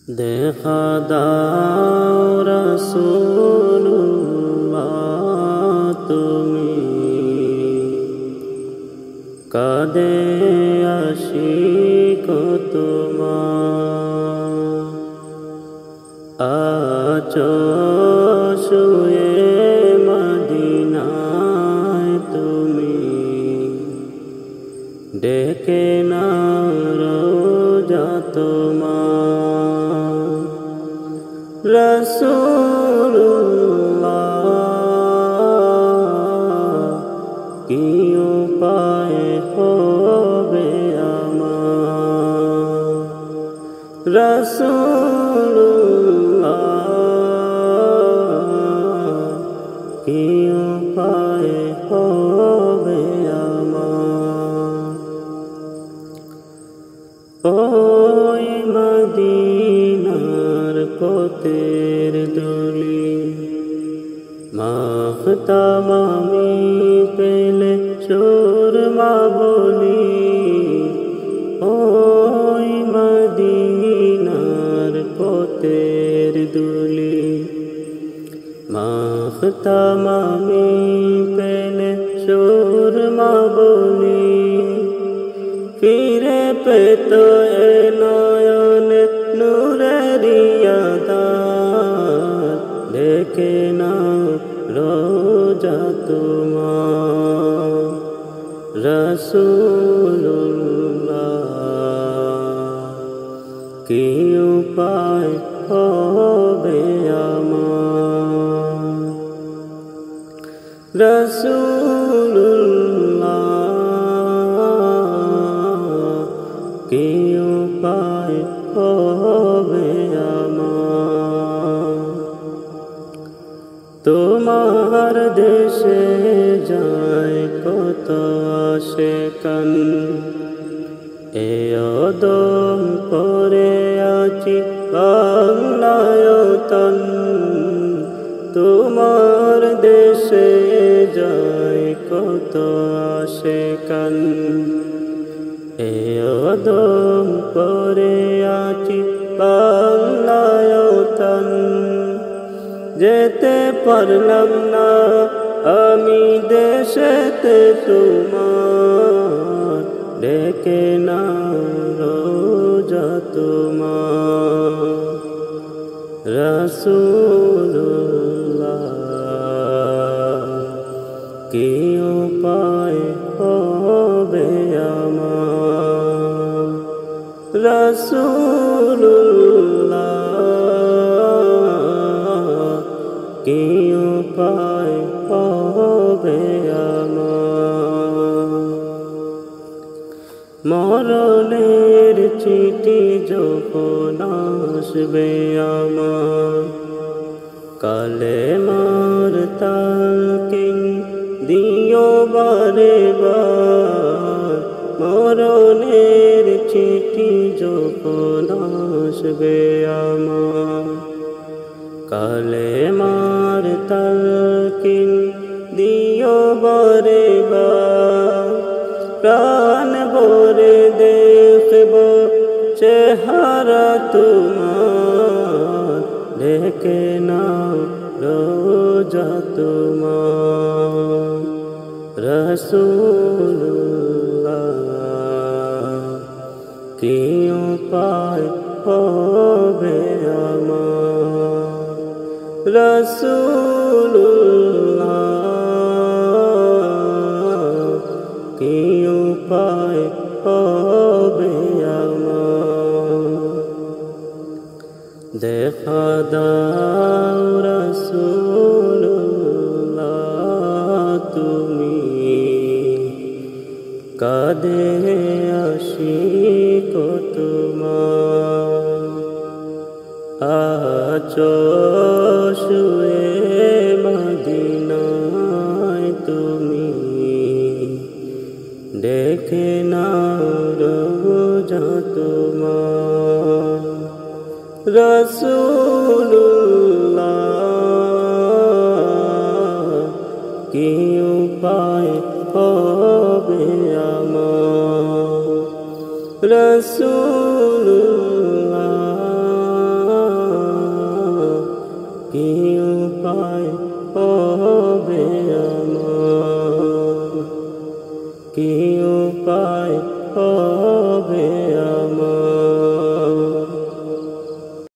দেখা দাও রাসূলুল্লাহ তুমি কাঁদে আশিক তোমার আছো শুয়ে মদিনায় তুমি ডেকে না রোজা তোমার রাসূলুল্লাহ কি উপায় হবে আমার রাসূলুল্লাহ কি উপায় হবে আমার ওই মদিনার পথের ধুলি মাখতাম আমি পেলে সুরমা বলি ওই মদিনার পথের ধুলি মাখতাম আমি পেলে সুরমা বলি ফিরে পেত এ নয়নে নূরেরি আধার দেখে না রোজা তোমার রাসূলুল্লাহ কি উপায় হবে আমার রাসূলুল্লাহ কি উপায় হবে আমার তোমার দেশে যায় কত আশিকান এ অদম পরে আছি বাংলায়তন তোমার দেশে যায় কত আশিকান এ অদম পরে আছি বাংলায়তন যেতে পারলাম না আমি দেশেতে তোমার ডেকে না রোজা তোমার রাসূলুল্লাহ কি উপায় হবে আমার রাসূলুল্লাহ কি উপায় হবে আমার মরণের চিঠি যখন আসবে আমার কালেমার তালকিন দিও বারে বার মরণের চিঠি যখন আসবে আমার কালেমার তালকিন দিও বারে বার প্রাণ ভরে দেখব চেহারা তোমার দেখে না রোজা তোমার রাসূলুল্লাহ কি উপায় হবে আমার রাসূলুল্লাহ কি উপায় হবে আমার দেখা দাও রাসূলুল্লাহ তুমি কাঁদে আশিক তোমার আছো শুয়ে মদিনায় তুমি দেখে না রোজা তোমার রাসূলুল্লাহ কি উপায় হবে আমার রাসূলুল্লাহ কি উপায় হবে আমার, কি উপায় হবে